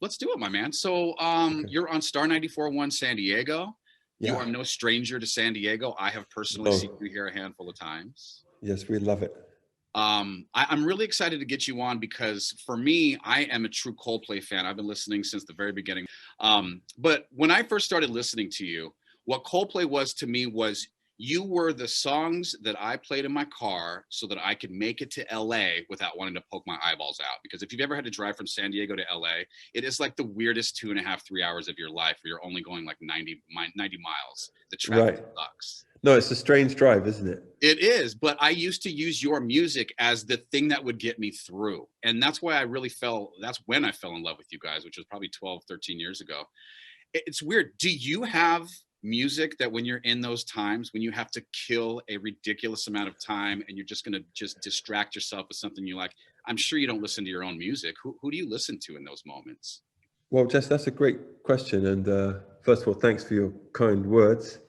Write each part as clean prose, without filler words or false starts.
Let's do it, my man. So Okay. you're on Star 94.1 San Diego. You Yeah. are no stranger to San Diego. I have personally seen No. you here a handful of times. Yes, we love it. I'm really excited to get you on because for me, I am a true Coldplay fan. I've been listening since the very beginning. But when I first started listening to you, what Coldplay was to me was you were the songs that I played in my car so that I could make it to LA without wanting to poke my eyeballs out. Because if you've ever had to drive from San Diego to LA, it is like the weirdest 2.5, 3 hours of your life where you're only going like 90 miles. The traffic Right. sucks. No, it's a strange drive, isn't it? It is, but I used to use your music as the thing that would get me through. And that's why I really that's when I fell in love with you guys, which was probably 12, 13 years ago. It's weird. Do you have music that when you're in those times, when you have to kill a ridiculous amount of time and you're just going to just distract yourself with something you like? I'm sure you don't listen to your own music. Who do you listen to in those moments? Well, Jess, that's a great question. And first of all, thanks for your kind words.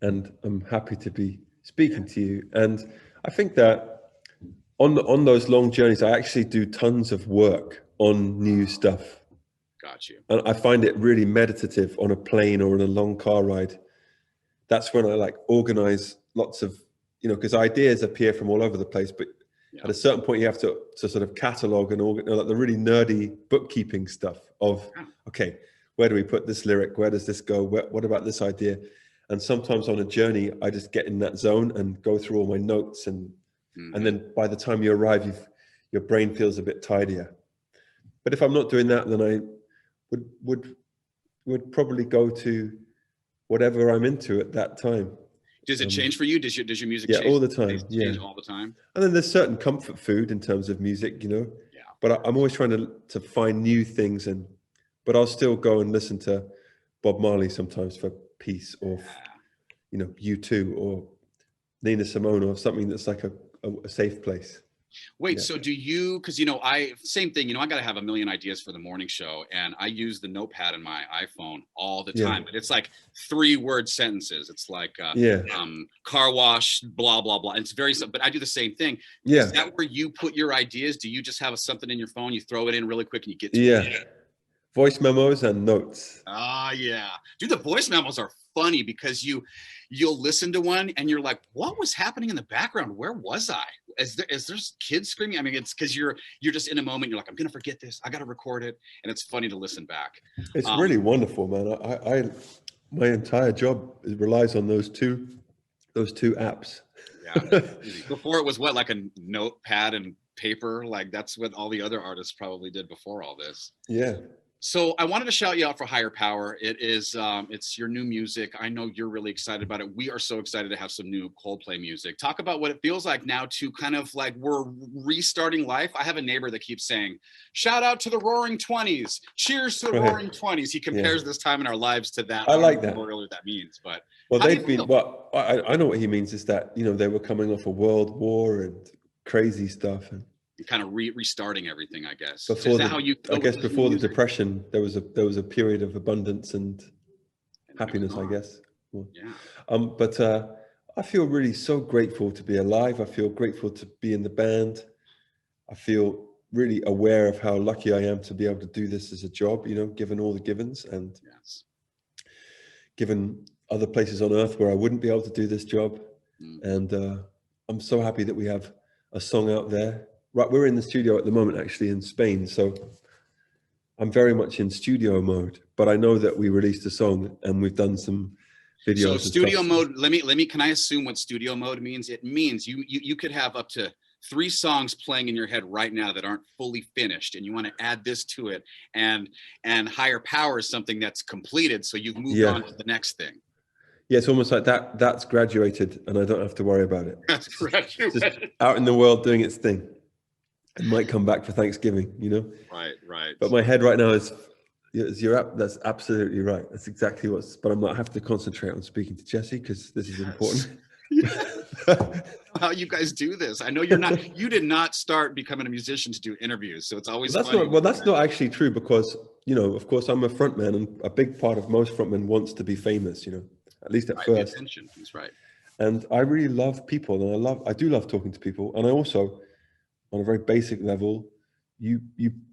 And I'm happy to be Yeah, speaking to you. And I think that on those long journeys, I actually do tons of work on new stuff. got you. And I find it really meditative on a plane or in a long car ride. That's when I like organize lots of, because ideas appear from all over the place, but Yeah. at a certain point you have to sort of catalog and organize like the really nerdy bookkeeping stuff of, Yeah. okay, where do we put this lyric? Where does this go? What about this idea? And sometimes on a journey, I just get in that zone and go through all my notes. And Mhm. then by the time you arrive, your brain feels a bit tidier. But if I'm not doing that, then I would would probably go to whatever I'm into at that time. Does it Um, change for you? Does your music yeah, change? all the Taste time. Yeah, change all the time? and then there's certain comfort food in terms of music. Yeah. But I'm always trying to find new things, but I'll still go and listen to Bob Marley sometimes for peace, or U2 or Nina Simone or something that's like a safe place. Wait, Yeah, so do you, because I same thing, I got to have a million ideas for the morning show, and I use the notepad in my iPhone all the yeah, time, but it's like 3-word sentences. It's like yeah, car wash, blah blah blah. And it's very but I do the same thing. Is yeah, that where you put your ideas? Do you just have something in your phone, you throw it in really quick and you get to yeah. it? Voice memos and notes. Ah, yeah. Dude, the voice memos are funny because you'll listen to one and you're like, what was happening in the background? Where was I? Is there kids screaming? I mean, it's because you're just in a moment, you're like, I'm gonna forget this, I gotta record it. And it's funny to listen back. It's Um, really wonderful, man. My entire job relies on those two apps. yeah, it's crazy. Before it was what, like a notepad and paper? Like that's what all the other artists probably did before all this. Yeah. So I wanted to shout you out for Higher Power. It's your new music. I know you're really excited about it. We are so excited to have some new Coldplay music. Talk about what it feels like now to kind of like we're restarting life. I have a neighbor that keeps saying, "Shout out to the Roaring '20s. Cheers to the Right. Roaring '20s." He Yeah. compares this time in our lives to that. I I don't like even that. know really what that means, but Well, how do you they've been, feel? well, I know what he means is that, they were coming off a world war and crazy stuff. And Kind of restarting everything, I guess. Is before that how you I feel with guess this new before the music? Depression, there was a period of abundance and And then it was happiness, I gone. guess. Well, Yeah. but I feel really so grateful to be alive. I feel grateful to be in the band. I feel really aware of how lucky I am to be able to do this as a job, given all the givens and Yes. given other places on earth where I wouldn't be able to do this job. Mm-hmm. And I'm so happy that we have a song out there. Right, we're in the studio at the moment, actually, in Spain. So I'm very much in studio mode, but I know that we released a song and we've done some So videos and stuff. studio mode, let me can I assume what studio mode means? It means you could have up to 3 songs playing in your head right now that aren't fully finished, and you want to add this to it, and Higher Power is something that's completed, so you've moved Yeah. on to the next thing. Yeah, it's almost like that's graduated and I don't have to worry about it. That's correct. It's just out in the world doing its thing. It might come back for Thanksgiving. Right, right. But my head right now is that's absolutely right. That's exactly but I have to concentrate on speaking to Jesse because this is Yes. important. How you guys do this? I know you did not start becoming a musician to do interviews, so it's always funny. That's not actually true because, of course I'm a frontman and a big part of most frontmen wants to be famous, at least at Right, the first. attention. That's right. And I really love people and I do love talking to people. And I also, on a very basic level, you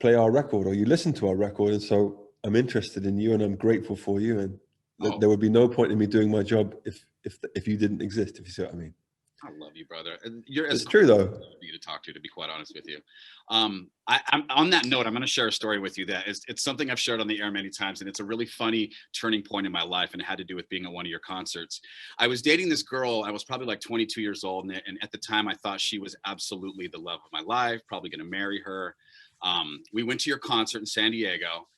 play our record or you listen to our record, and so I'm interested in you and I'm grateful for you, and there would be no point in me doing my job if you didn't exist, if you see what I mean. I love you, brother. And you're It's true though. For you to talk to be quite honest with you. I'm on that note, I'm going to share a story with you that it's something I've shared on the air many times, and it's a really funny turning point in my life, and it had to do with being at one of your concerts. I was dating this girl. I was probably like 22 years old, and at the time I thought she was absolutely the love of my life, probably going to marry her. We went to your concert in San Diego,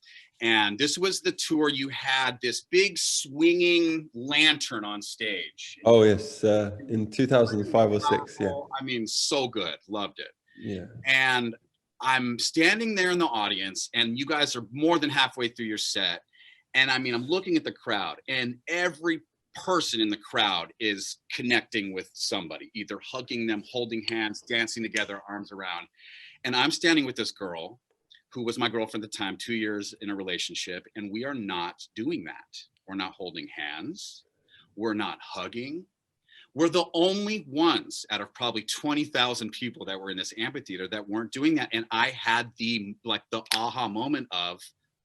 and this was the tour. You had this big swinging lantern on stage. Oh yes, in 2005 or 6, yeah. I mean, so good, loved it. Yeah. And I'm standing there in the audience, and you guys are more than halfway through your set. And I mean, I'm looking at the crowd, and every person in the crowd is connecting with somebody, either hugging them, holding hands, dancing together, arms around. And I'm standing with this girl who was my girlfriend at the time, 2 years in a relationship, and we are not doing that. We're not holding hands. We're not hugging. We're the only ones out of probably 20,000 people that were in this amphitheater that weren't doing that. And I had the aha moment of,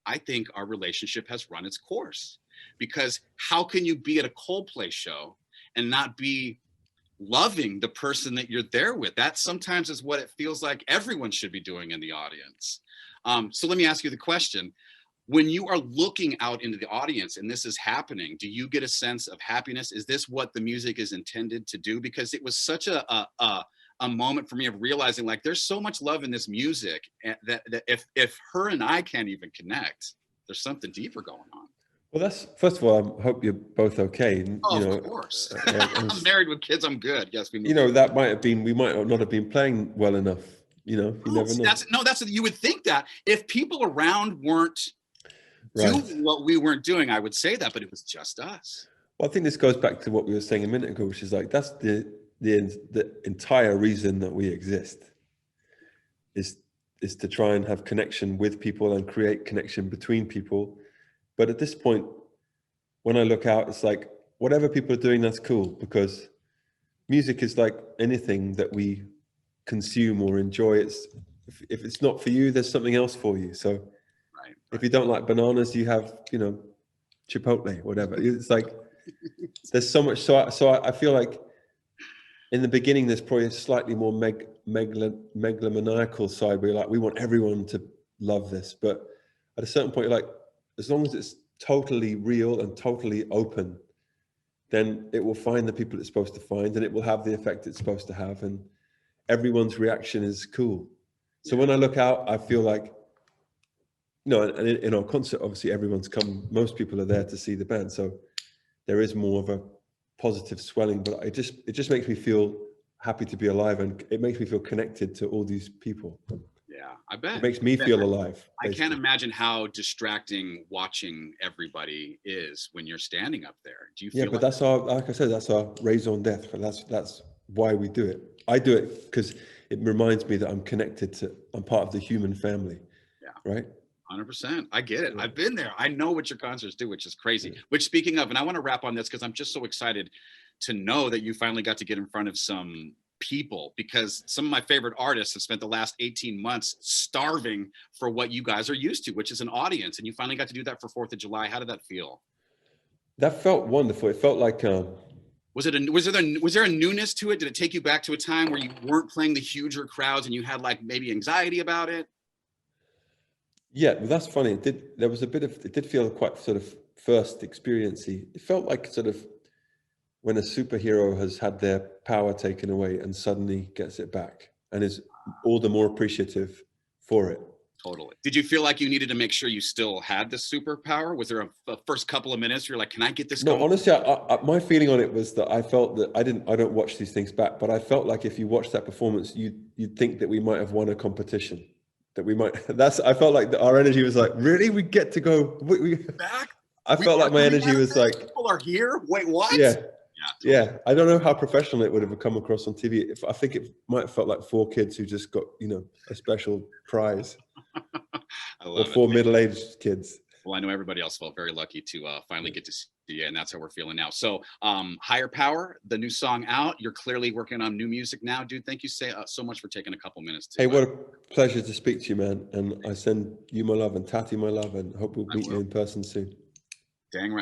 I think our relationship has run its course. Because how can you be at a Coldplay show and not be loving the person that you're there with? That sometimes is what it feels like everyone should be doing in the audience. So let me ask you the question. When you are looking out into the audience and this is happening, do you get a sense of happiness? Is this what the music is intended to do? Because it was such a moment for me of realizing, like, there's so much love in this music that if her and I can't even connect, there's something deeper going on. Well, that's, first of all, I hope you're both okay. Of course. I'm married with kids. I'm good. Yes, we. That might have been, we might not have been playing well enough. You never know. You would think that if people around weren't doing what we weren't doing, I would say that, but it was just us. Well, I think this goes back to what we were saying a minute ago, which is like, that's the entire reason that we exist, is to try and have connection with people and create connection between people. But at this point, when I look out, it's like, whatever people are doing, that's cool, because music is like anything that we consume or enjoy. If it's not for you, there's something else for you. So if you don't like bananas, you have, Chipotle, whatever. It's like, there's so much. So I feel like in the beginning, there's probably a slightly more megalomaniacal side where you're like, we want everyone to love this. But at a certain point, you're like, as long as it's totally real and totally open, then it will find the people it's supposed to find, and it will have the effect it's supposed to have. And everyone's reaction is cool. So when I look out, I feel like, and in our concert, obviously everyone's come, most people are there to see the band. So there is more of a positive swelling, but it just makes me feel happy to be alive, and it makes me feel connected to all these people. Yeah, I bet. It makes me feel alive. Basically. I can't imagine how distracting watching everybody is when you're standing up there. Do you feel but that's like I said, that's our raison d'etre. That's why we do it. I do it because it reminds me that I'm part of the human family. Yeah. Right? 100%. I get it. I've been there. I know what your concerts do, which is crazy. Yeah. Which, speaking of, and I want to wrap on this because I'm just so excited to know that you finally got to get in front of some people, because some of my favorite artists have spent the last 18 months starving for what you guys are used to, which is an audience, and you finally got to do that for 4th of July. How did that feel? That felt wonderful. It felt like was there a newness to it? Did it take you back to a time where you weren't playing the huger crowds and you had like maybe anxiety about it? Yeah, well, that's funny. It did feel quite sort of first experiencey. It felt like sort of when a superhero has had their power taken away and suddenly gets it back and is all the more appreciative for it. Totally. Did you feel like you needed to make sure you still had the superpower? Was there a first couple of minutes where you're like, can I get this going? No, honestly, my feeling on it was that I felt that I don't watch these things back, but I felt like if you watch that performance, you'd think that we might have won a competition. I felt like our energy was like, really? We get to go back? I felt like my energy was like, people are here? Wait, what? Yeah. Yeah, I don't know how professional it would have come across on TV. I think it might have felt like 4 kids who just got, a special prize. I love or 4 middle-aged kids. Well, I know everybody else felt very lucky to finally get to see Yeah, and that's how we're feeling now. So, Higher Power, the new song out. You're clearly working on new music now, dude. Thank you so much for taking a couple minutes to. Hey, what a pleasure to speak to you, man. And I send you my love and Tati my love, and hope we'll I meet you will. in person soon. Dang right.